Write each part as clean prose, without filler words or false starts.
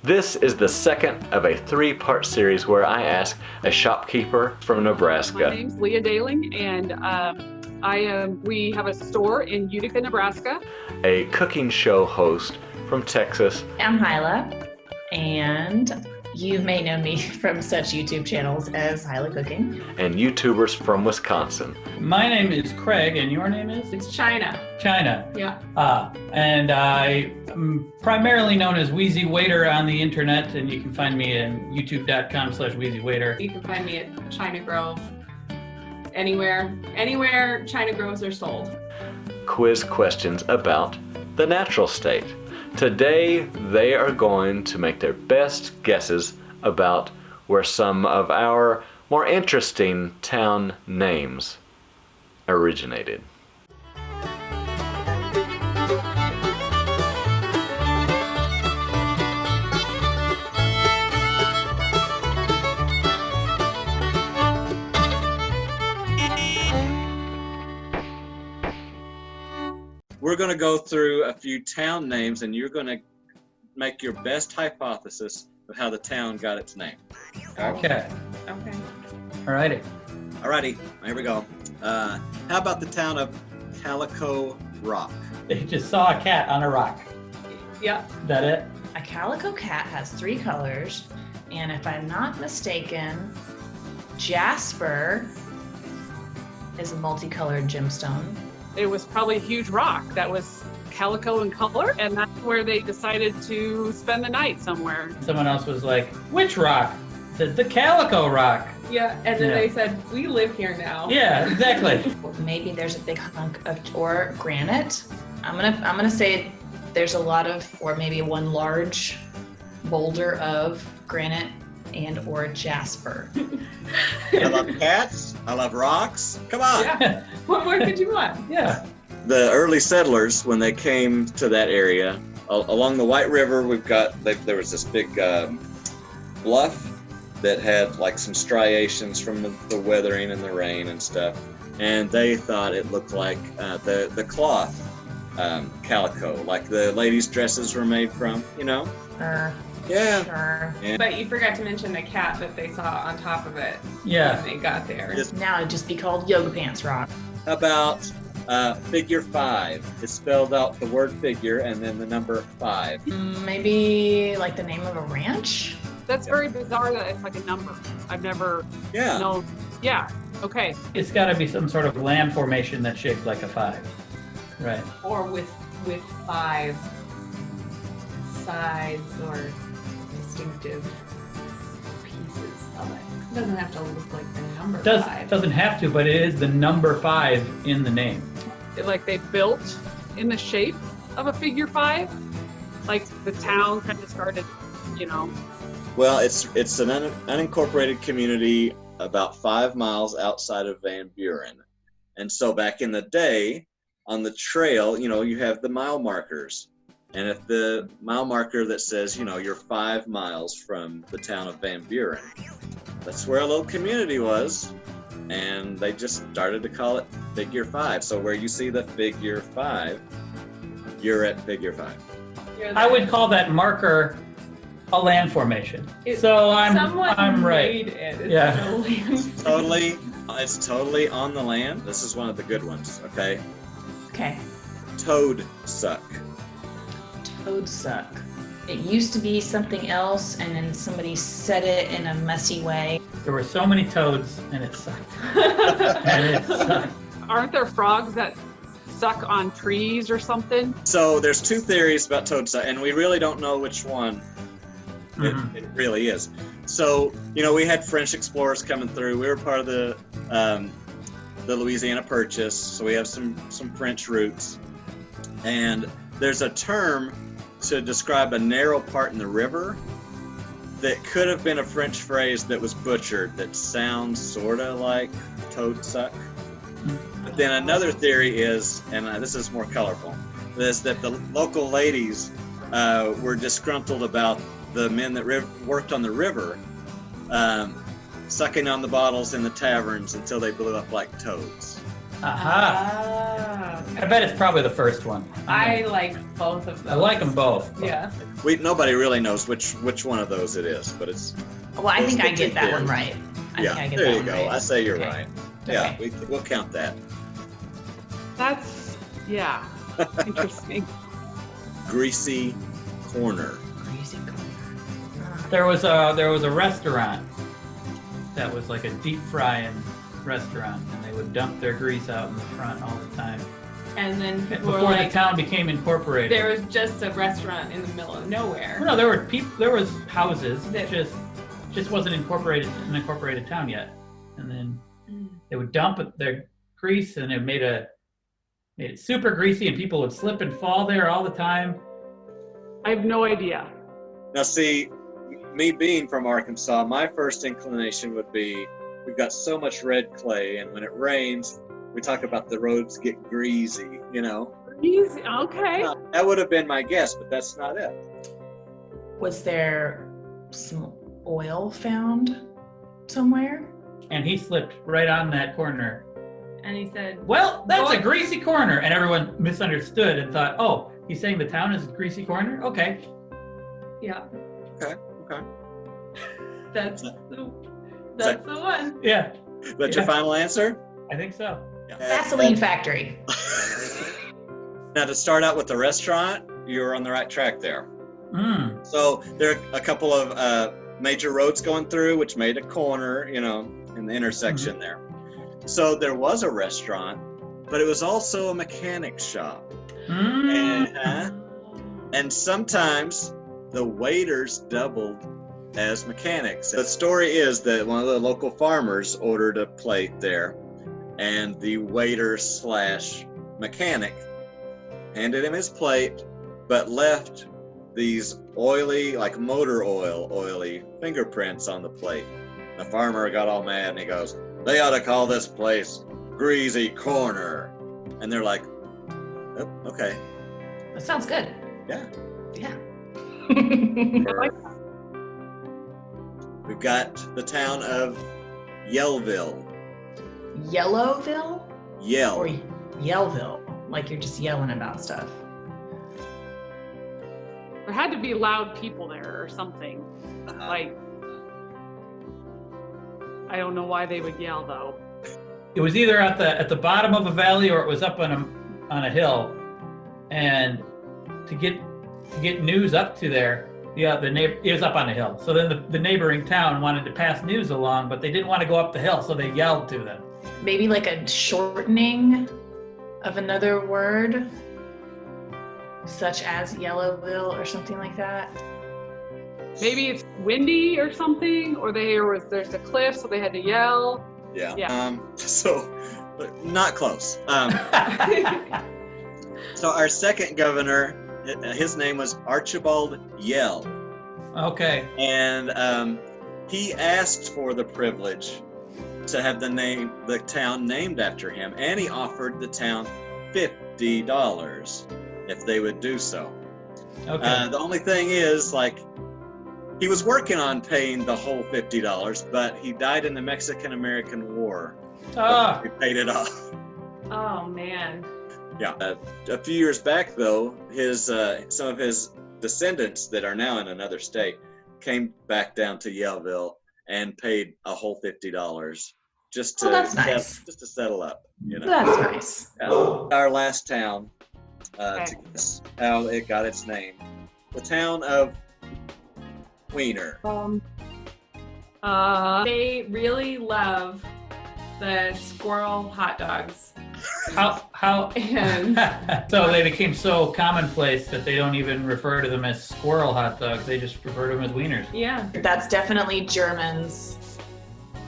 This is the second of a 3-part series where I ask a shopkeeper from Nebraska. My name's Leah Daling, and we have a store in Utica, Nebraska. A cooking show host from Texas. I'm Hyla, and you may know me from such YouTube channels as Hyla Cooking. And YouTubers from Wisconsin. My name is Craig, and your name is? It's China. China. Yeah. And I am primarily known as Wheezy Waiter on the internet, and you can find me at youtube.com/WheezyWaiter. You can find me at China Grove. Anywhere China Groves are sold. Quiz questions about the natural state. Today, they are going to make their best guesses about where some of our more interesting town names originated. We're going to go through a few town names, and you're going to make your best hypothesis of how the town got its name. Okay. Okay. Alrighty. Alrighty, here we go. How about the town of Calico Rock? They just saw a cat on a rock. Yep. Is that it? A calico cat has 3 colors, and if I'm not mistaken, jasper is a multicolored gemstone. It was probably a huge rock that was calico in color, and that's where they decided to spend the night somewhere. Someone else was like, which rock? It says the Calico Rock. Yeah, and then Yeah. they said, we live here now. Yeah, exactly. Maybe there's a big hunk of or granite. I'm gonna say there's a lot of, or maybe one large boulder of granite and or jasper. I love cats. I love rocks. Come on. Yeah. What more could you want? Yeah. The early settlers, when they came to that area, along the White River, there was this big bluff that had like some striations from the weathering and the rain and stuff. And they thought it looked like the cloth calico, like the ladies' dresses were made from, Yeah. Sure. And But you forgot to mention the cat that they saw on top of it Yeah. when they got there. Now it'd just be called Yoga Pants Rock. how about figure 5? It spelled out the word figure and then the number 5. Maybe like the name of a ranch? That's very bizarre that it's like a number. I've never Yeah. known. Yeah, okay. It's got to be some sort of land formation that's shaped like a 5. Right. Or with 5 sides or distinctive pieces of it. It doesn't have to look like the number 5. Doesn't have to, but it is the number 5 in the name. Like they built in the shape of a figure 5. Like the town kind of started, Well, it's an unincorporated community about 5 miles outside of Van Buren. And so back in the day, on the trail, you have the mile markers. And if the mile marker that says, you're 5 miles from the town of Van Buren, that's where a little community was. And they just started to call it figure 5. So where you see the figure 5, you're at figure 5. I would call that marker a land formation. So I'm right. Made it. It's Yeah. totally- It's totally on the land. This is one of the good ones, okay? Okay. Toad suck. Toad suck. It used to be something else, and then somebody said it in a messy way. There were so many toads, and it sucked. And it sucked. Aren't there frogs that suck on trees or something? So there's 2 theories about toad suck, and we really don't know which one it really is. So, we had French explorers coming through. We were part of the Louisiana Purchase, so we have some French roots. And there's a term to describe a narrow part in the river that could have been a French phrase that was butchered that sounds sort of like toad suck. But then another theory is, and this is more colorful, is that the local ladies were disgruntled about the men that worked on the river sucking on the bottles in the taverns until they blew up like toads. Aha. I bet it's probably the first one. I like both of those. I like them both. Yeah. Nobody really knows which one of those it is, but it's. Well, I think I It's get that one theories. right. I Yeah, think I get there that you one go. right. I say you're Okay. right. Yeah, Okay. we'll count that. That's, yeah, interesting. Greasy Corner. Greasy Corner. There was a restaurant that was like a deep frying restaurant, and they would dump their grease out in the front all the time. And then people were Before like, the town became incorporated. there was just a restaurant in the middle of nowhere. No, there were people. There was houses. That- It just wasn't incorporated an incorporated town yet. And then they would dump their grease, and it made it super greasy, and people would slip and fall there all the time. I have no idea. Now, see, me being from Arkansas, my first inclination would be we've got so much red clay, and when it rains, we talk about the roads get greasy, you know? Easy. Okay. That would have been my guess, but that's not it. Was there some oil found somewhere? And he slipped right on that corner. And he said, Well, that's a greasy corner, and everyone misunderstood and thought, "Oh, he's saying the town is a greasy corner." Okay. yeah, Okay. that's the one. Yeah, Is that your final answer? I think so. Yeah. Vaseline factory. Now, to start out with the restaurant, you're on the right track there. Mm. So there are a couple of major roads going through, which made a corner, you know, in the intersection there. So there was a restaurant, but it was also a mechanic shop. Mm. And sometimes the waiters doubled as mechanics. The story is that one of the local farmers ordered a plate there, and the waiter / mechanic handed him his plate, but left these oily, like motor oily fingerprints on the plate. The farmer got all mad, and he goes, "They ought to call this place Greasy Corner." And they're like, "Oh, okay." That sounds good. Yeah. Yeah. We've got the town of Yellville. Yellowville Yell. or Yellville? Like you're just yelling about stuff. There had to be loud people there or something. Like, I don't know why they would yell though. It was either at the bottom of a valley or it was up on a hill, and to get news up to there, it was up on a hill. So then the neighboring town wanted to pass news along, but they didn't want to go up the hill, so they yelled to them. Maybe like a shortening of another word, such as Yellowville or something like that. Maybe it's windy or something, or there's a cliff, so they had to yell. Yeah. Yeah. So, not close. So our second governor, his name was Archibald Yell. Okay. And he asked for the privilege to have the town named after him, and he offered the town $50 if they would do so. Okay. The only thing is, like, he was working on paying the whole $50, but he died in the Mexican-American War. Ah. He paid it off. Oh man. Yeah. A few years back, though, some of his descendants that are now in another state came back down to Yellville and paid a whole $50 just to that's nice. just to settle up. You know. That's nice. Our last town, Okay. to guess how it got its name, the town of Wiener. They really love the squirrel hot dogs. How And so they became so commonplace that they don't even refer to them as squirrel hot dogs. They just refer to them as wieners. yeah, That's definitely Germans.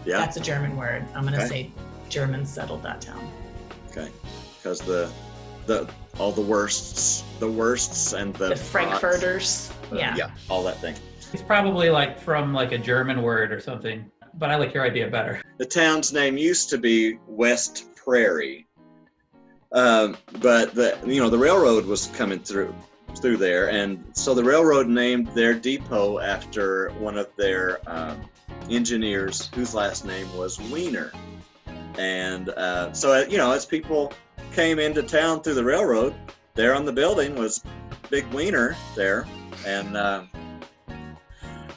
Yeah. That's a German word. I'm gonna Okay. say Germans settled that town. Okay. Because all the worsts and The Frankfurters. Yeah. yeah, all that thing. It's probably like from like a German word or something. But I like your idea better. The town's name used to be West Prairie, but the railroad was coming through there, and so the railroad named their depot after one of their engineers whose last name was Wiener. And so, as people came into town through the railroad, there on the building was Big Wiener there. And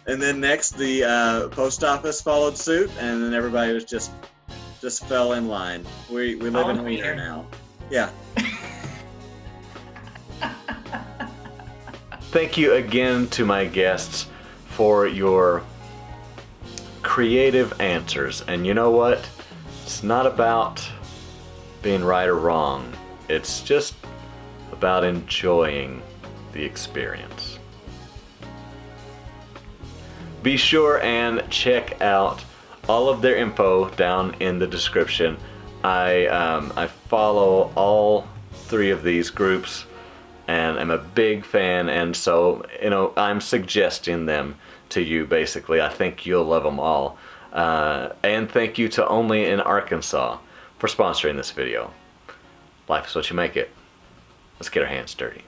then next, the post office followed suit, and then everybody was just fell in line. We live in Wiener now. Yeah. Thank you again to my guests for your creative answers. And you know what? It's not about being right or wrong. It's just about enjoying the experience. Be sure and check out all of their info down in the description. I follow all 3 of these groups and I'm a big fan, and so I'm suggesting them to you. Basically, I think you'll love them all. And thank you to Only in Arkansas for sponsoring this video. Life is what you make it. Let's get our hands dirty.